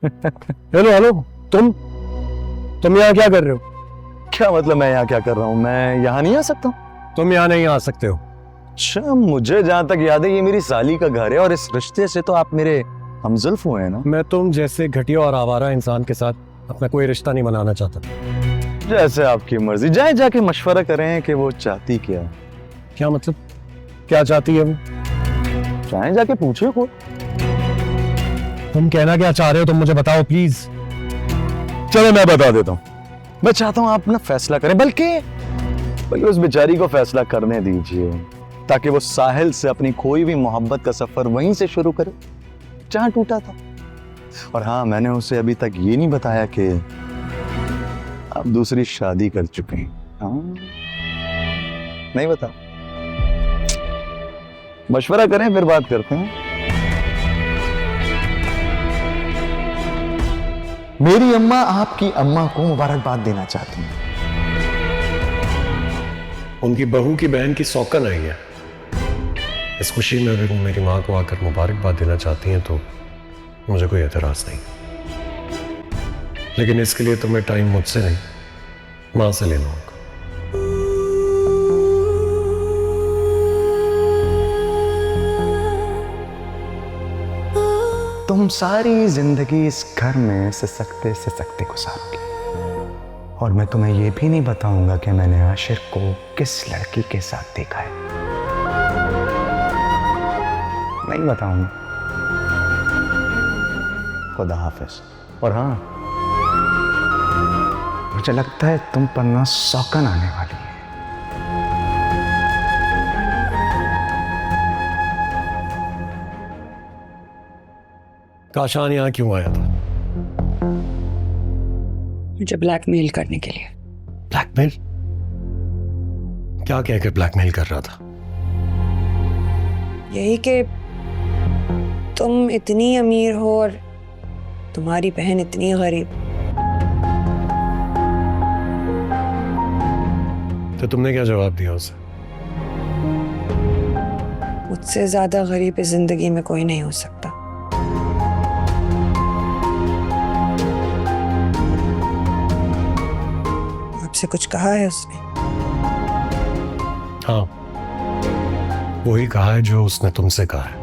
Hello hello, तुम यहाँ क्या कर रहे हो? क्या मतलब मैं यहाँ क्या कर रहा हूँ? मैं यहाँ नहीं आ सकता? तुम यहाँ नहीं आ सकते हो। अच्छा, मुझे जहाँ तक याद है ये मेरी साली का घर है और इस रिश्ते से तो आप मेरे हमजुल्फ हुए हैं ना। मैं तुम जैसे घटिया और आवारा इंसान के साथ अपना कोई रिश्ता नहीं बनाना चाहता। जैसे आपकी मर्जी, जाए जाके मशवरा करें कि वो चाहती क्या है। क्या मतलब? क्या चाहती है वो? चाहे जाके पूछे को। तुम कहना क्या चाह रहे हो? तुम मुझे बताओ प्लीज। चलो मैं बता देता हूँ। मैं चाहता हूँ आप ना फैसला करें, बल्कि उस बेचारी को फैसला करने दीजिए, ताकि वो साहिल से अपनी खोई हुई मोहब्बत का सफर वहीं से शुरू करे जहां टूटा था। और हाँ, मैंने उसे अभी तक ये नहीं बताया कि आप दूसरी शादी कर चुके हैं। हाँ, नहीं बता। मशवरा करें फिर बात करते हैं। मेरी अम्मा आपकी अम्मा को मुबारकबाद देना चाहती हैं। उनकी बहू की बहन की सौकन आई है। इस खुशी में अगर वो मेरी माँ को आकर मुबारकबाद देना चाहती हैं तो मुझे कोई एतराज नहीं, लेकिन इसके लिए तुम्हें टाइम मुझसे नहीं, माँ से लेना होगा। तुम सारी जिंदगी इस घर में सिसकते गुजारोगे, और मैं तुम्हें यह भी नहीं बताऊंगा कि मैंने आशिर को किस लड़की के साथ देखा है। नहीं बताऊंगा। खुदा हाफिज। और हाँ, मुझे लगता है तुम पर ना सौकन आने वाली है। काशान यहाँ क्यों आया था? मुझे ब्लैकमेल करने के लिए। ब्लैकमेल? क्या कहकर ब्लैकमेल कर रहा था? यही कि तुम इतनी अमीर हो और तुम्हारी बहन इतनी गरीब। तो तुमने क्या जवाब दिया उसे? मुझसे ज्यादा गरीब इस जिंदगी में कोई नहीं हो सकता। आपसे कुछ कहा है उसने? हाँ, वही कहा है जो उसने तुमसे कहा है।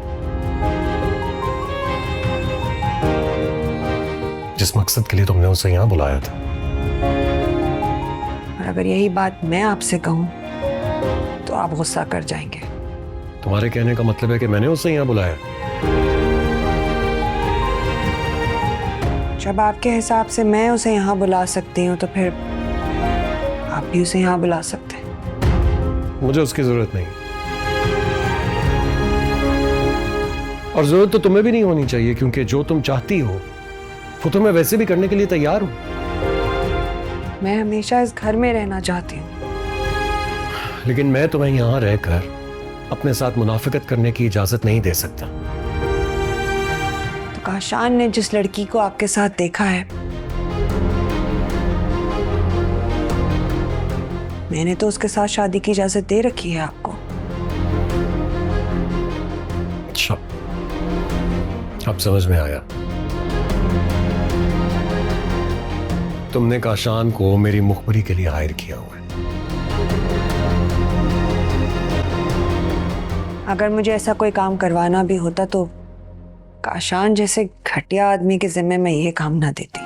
जिस मकसद के लिए तुमने उसे यहाँ बुलाया था। और अगर यही बात मैं आपसे कहूं तो आप गुस्सा कर जाएंगे। तुम्हारे कहने का मतलब है कि मैंने उसे यहाँ बुलाया? जब आपके हिसाब से मैं उसे यहाँ बुला सकती हूँ तो फिर आप भी उसे यहाँ बुला सकते हैं। मुझे उसकी जरूरत नहीं, और जरूरत तो तुम्हें भी नहीं होनी चाहिए, क्योंकि जो तुम चाहती हो वो तो मैं वैसे भी करने के लिए तैयार हूं। मैं हमेशा इस घर में रहना चाहती हूँ, लेकिन मैं तुम्हें यहां रहकर अपने साथ मुनाफिकत करने की इजाजत नहीं दे सकता। तो काशान ने जिस लड़की को आपके साथ देखा है, मैंने तो उसके साथ शादी की इजाजत दे रखी है आपको। अच्छा, अब समझ में आया। तुमने काशान को मेरी मुखबरी के लिए हायर किया हुआ है। अगर मुझे ऐसा कोई काम करवाना भी होता तो काशान जैसे घटिया आदमी के जिम्मे में ये काम ना देती।